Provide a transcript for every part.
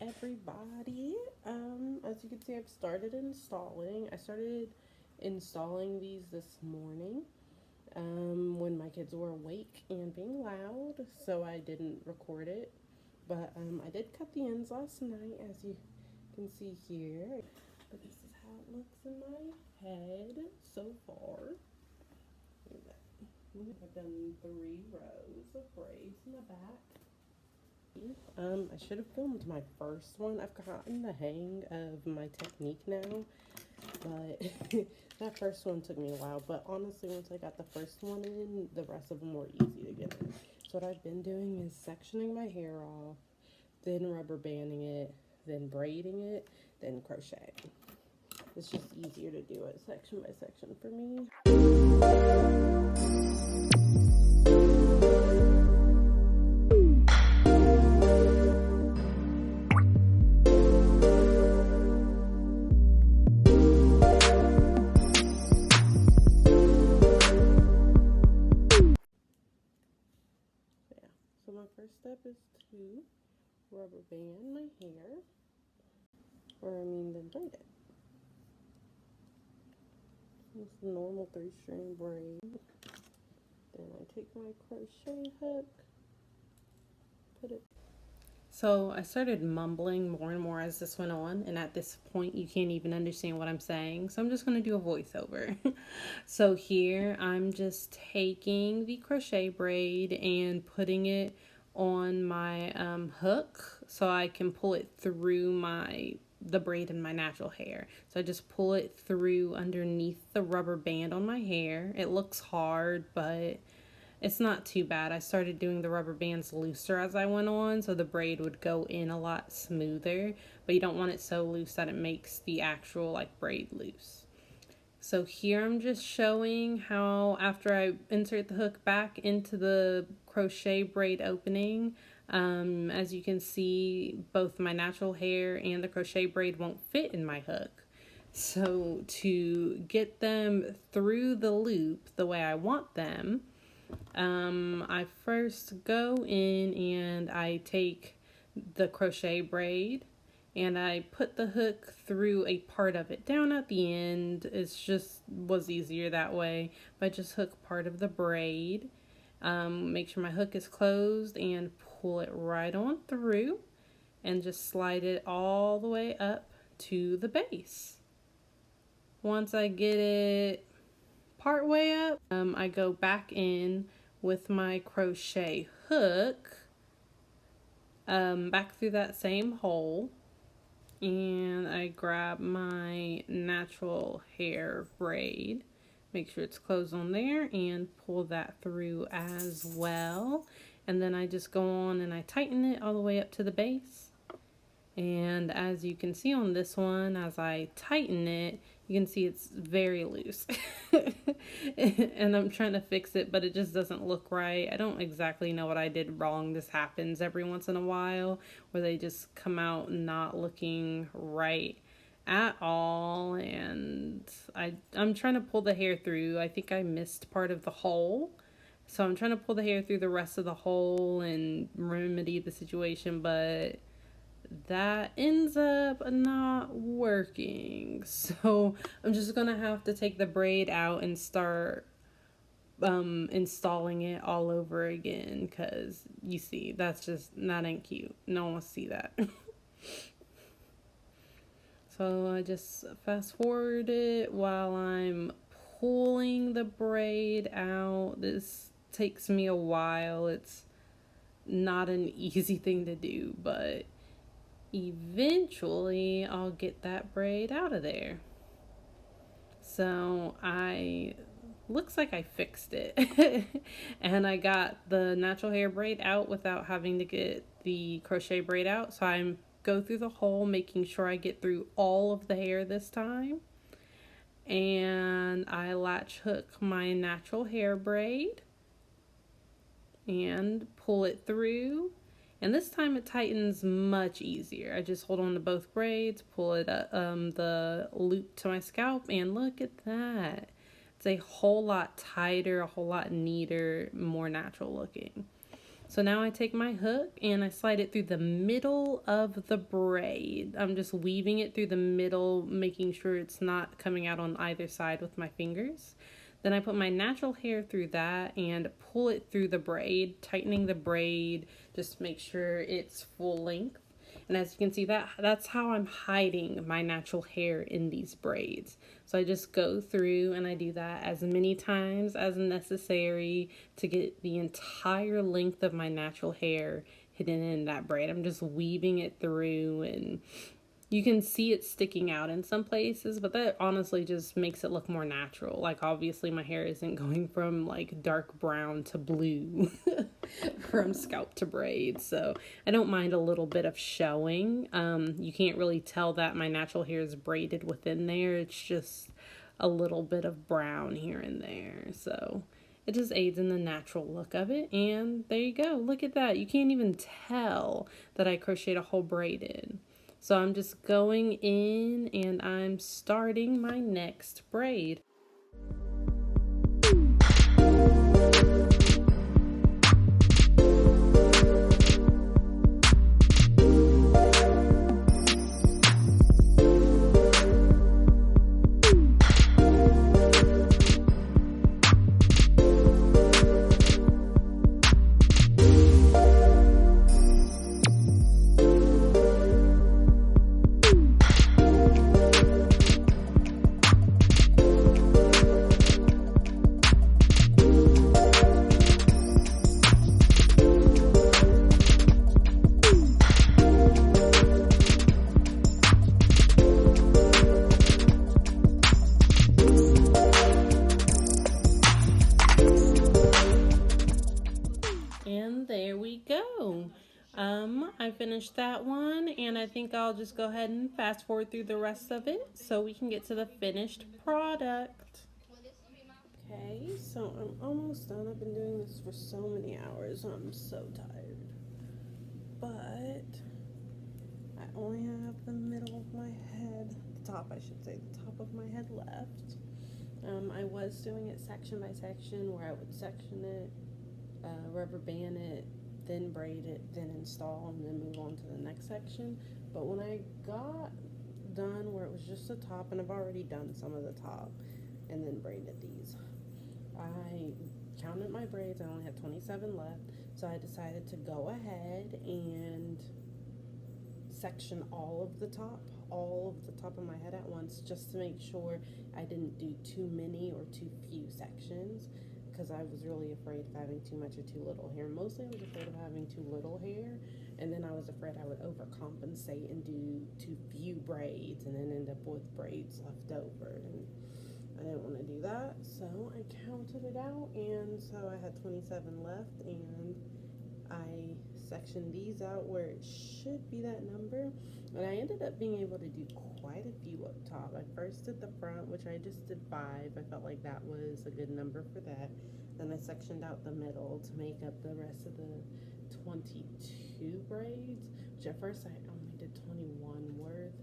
everybody. As you can see, I've started installing. I started installing these this morning when my kids were awake and being loud, so I didn't record it. But I did cut the ends last night, as you can see here. But this is how it looks in my head so far. I've done 3 rows of braids in the back. I should have filmed my first one. I've gotten the hang of my technique now, but that first one took me a while. But honestly, once I got the first one in, the rest of them were easy to get in. So what I've been doing is sectioning my hair off, then rubber banding it, then braiding it, then crochet. It's just easier to do it section by section for me. So my first step is to rubber band my hair, then braid it. It's a normal 3-string braid. Then I take my crochet hook, put it. So I started mumbling more and more as this went on, and at this point you can't even understand what I'm saying, so I'm just going to do a voiceover. So here I'm just taking the crochet braid and putting it on my hook so I can pull it through the braid in my natural hair. So I just pull it through underneath the rubber band on my hair. It looks hard, but it's not too bad. I started doing the rubber bands looser as I went on, so the braid would go in a lot smoother, but you don't want it so loose that it makes the actual braid loose. So here I'm just showing how after I insert the hook back into the crochet braid opening, as you can see, both my natural hair and the crochet braid won't fit in my hook. So to get them through the loop the way I want them, I first go in and I take the crochet braid and I put the hook through a part of it. Down at the end, was easier that way, but I just hook part of the braid. Make sure my hook is closed and pull it right on through and just slide it all the way up to the base. Once I get it part way up, I go back in with my crochet hook back through that same hole, and I grab my natural hair braid, make sure it's closed on there, and pull that through as well. And then I just go on and I tighten it all the way up to the base. And as you can see on this one, as I tighten it, you can see it's very loose. And I'm trying to fix it, but it just doesn't look right. I don't exactly know what I did wrong. This happens every once in a while where they just come out not looking right at all. And I'm trying to pull the hair through. I think I missed part of the hole. So I'm trying to pull the hair through the rest of the hole and remedy the situation, but that ends up not working. So I'm just gonna have to take the braid out and start installing it all over again, because you see, that ain't cute. No one wants to see that. So I just fast forward it while I'm pulling the braid out. This takes me a while. It's not an easy thing to do, but eventually I'll get that braid out of there. So looks like I fixed it. And I got the natural hair braid out without having to get the crochet braid out. So I go through the hole, making sure I get through all of the hair this time. And I latch hook my natural hair braid and pull it through. And this time it tightens much easier. I just hold on to both braids, pull it up, the loop to my scalp, and look at that. It's a whole lot tighter, a whole lot neater, more natural looking. So now I take my hook and I slide it through the middle of the braid. I'm just weaving it through the middle, making sure it's not coming out on either side with my fingers. Then I put my natural hair through that and pull it through the braid, tightening the braid just to make sure it's full length. And as you can see, that's how I'm hiding my natural hair in these braids. So I just go through and I do that as many times as necessary to get the entire length of my natural hair hidden in that braid. I'm just weaving it through, and you can see it sticking out in some places, but that honestly just makes it look more natural. Like, obviously my hair isn't going from like dark brown to blue from scalp to braid, so I don't mind a little bit of showing. You can't really tell that my natural hair is braided within there. It's just a little bit of brown here and there, so it just aids in the natural look of it. And there you go. Look at that. You can't even tell that I crocheted a whole braid in. So I'm just going in and I'm starting my next braid. And there we go. I finished that one, and I think I'll just go ahead and fast forward through the rest of it so we can get to the finished product. Okay, so I'm almost done. I've been doing this for so many hours. I'm so tired. But I only have the middle of my head, the top I should say, the top of my head left. I was doing it section by section, where I would section it, rubber band it, then braid it, then install, and then move on to the next section. But when I got done where it was just the top, and I've already done some of the top and then braided these, I counted my braids. I only had 27 left, so I decided to go ahead and section all of the top of my head at once, just to make sure I didn't do too many or too few sections, because I was really afraid of having too much or too little hair. Mostly I was afraid of having too little hair, and then I was afraid I would overcompensate and do too few braids and then end up with braids left over, and I didn't want to do that. So I counted it out, and so I had 27 left, and I sectioned these out where it should be that number, and I ended up being able to do quite a few up top. I first did the front, which I just did 5. I felt like that was a good number for that. Then I sectioned out the middle to make up the rest of the 22 braids, which at first I only did 21 worth.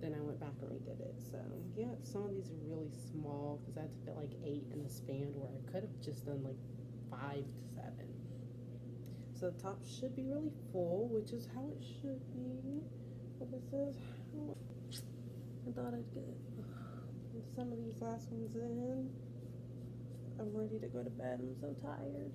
Then I went back and redid it. So yeah, some of these are really small because I had to fit like 8 in a span, where I could have just done like 5 to 7. So the top should be really full, which is how it should be. But this is how I thought I'd get some of these last ones in. I'm ready to go to bed. I'm so tired.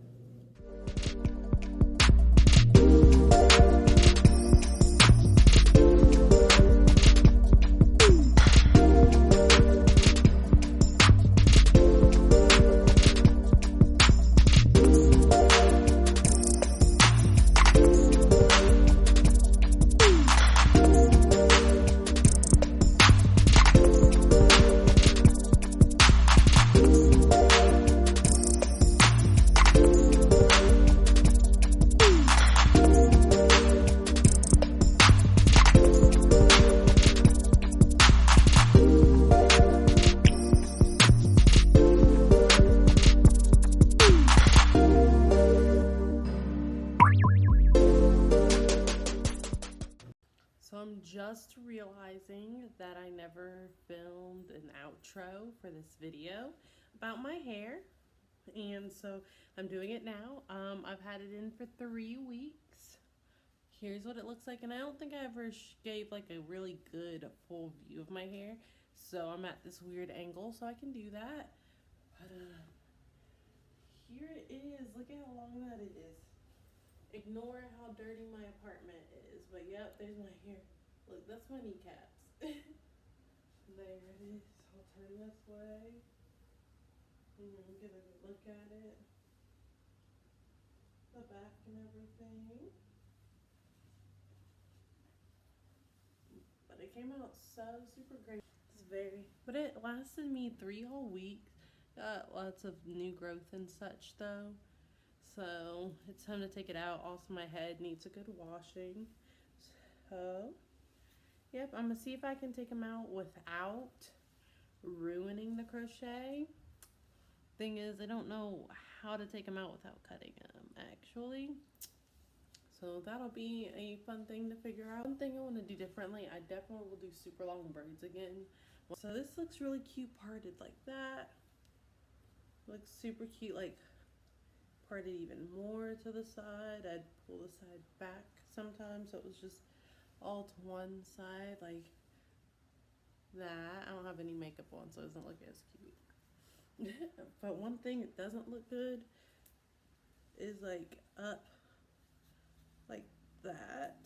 I'm just realizing that I never filmed an outro for this video about my hair. and so I'm doing it now. I've had it in for 3 weeks. Here's what it looks like, and I don't think I ever gave like a really good full view of my hair, so I'm at this weird angle, so I can do that. But here it is. Look at how long that is. Ignore how dirty my apartment is, but yep, there's my hair. Look, that's my kneecaps. There it is. I'll turn this way and get a good look at it. The back and everything. But it came out so super great. It's but it lasted me 3 whole weeks. Got lots of new growth and such though. So it's time to take it out. Also, my head needs a good washing. So, yep, I'm gonna see if I can take them out without ruining the crochet. Thing is, I don't know how to take them out without cutting them, actually. So that'll be a fun thing to figure out. One thing I want to do differently, I definitely will do super long braids again. So this looks really cute parted like that. Looks super cute, like parted even more to the side. I'd pull the side back sometimes so it was just all to one side like that. I don't have any makeup on, so it doesn't look as cute. But one thing that doesn't look good is like up like that.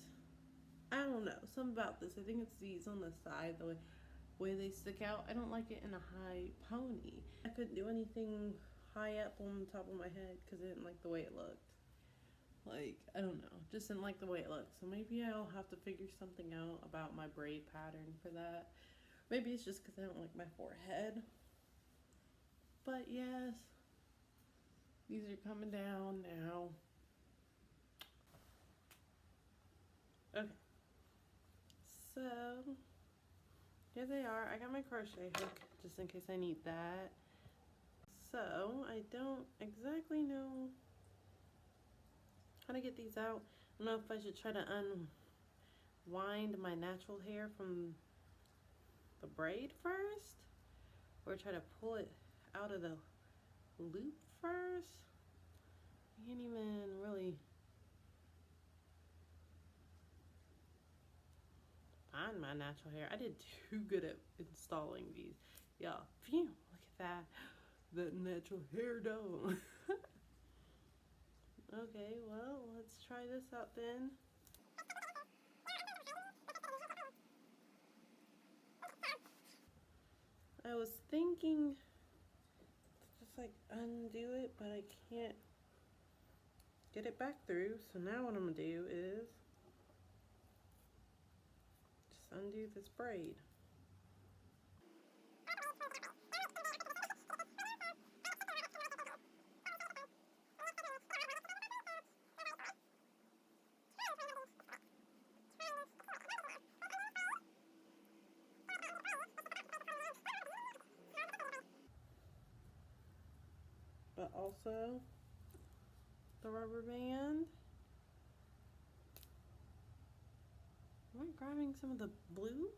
I don't know, something about this. I think it's these on the side, the way they stick out. I don't like it in a high pony. I couldn't do anything high up on the top of my head because I didn't like the way it looked. Like, I don't know, just didn't like the way it looked. So maybe I'll have to figure something out about my braid pattern for that. Maybe it's just because I don't like my forehead. But yes, these are coming down now. Okay, so here they are. I got my crochet hook just in case I need that. So I don't exactly know how to get these out. I don't know if I should try to unwind my natural hair from the braid first, or try to pull it out of the loop first. I can't even really find my natural hair. I did too good at installing these. Yeah, phew, look at that. That natural hair though. Okay, well, let's try this out then. I was thinking to just like undo it, but I can't get it back through. So now what I'm gonna do is just undo this braid. But also the rubber band. Am I grabbing some of the blue?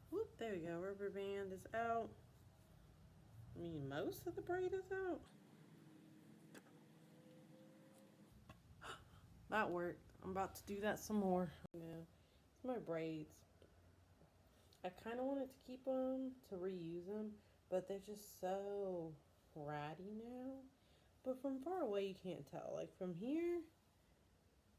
Whoop, there we go. Rubber band is out. I mean, most of the braid is out. That worked. I'm about to do that some more. Yeah, it's my braids. I kind of wanted to keep them to reuse them, but they're just so ratty now. But from far away, you can't tell. Like from here,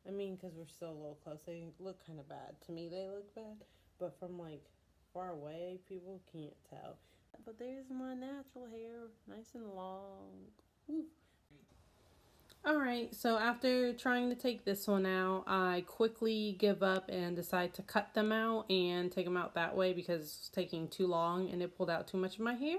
I mean, because we're still a little close, they look kind of bad. To me, they look bad. But from like far away, people can't tell. But there's my natural hair, nice and long. Woo. Alright, so after trying to take this one out, I quickly give up and decide to cut them out and take them out that way because it's taking too long and it pulled out too much of my hair.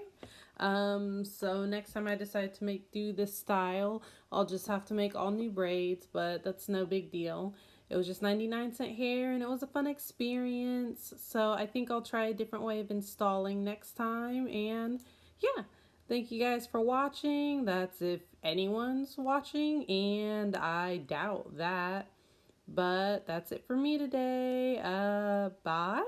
So next time I decide to do this style, I'll just have to make all new braids, but that's no big deal. It was just 99-cent hair and it was a fun experience. So I think I'll try a different way of installing next time, and yeah. Thank you guys for watching. That's if anyone's watching, and I doubt that. But that's it for me today. Bye.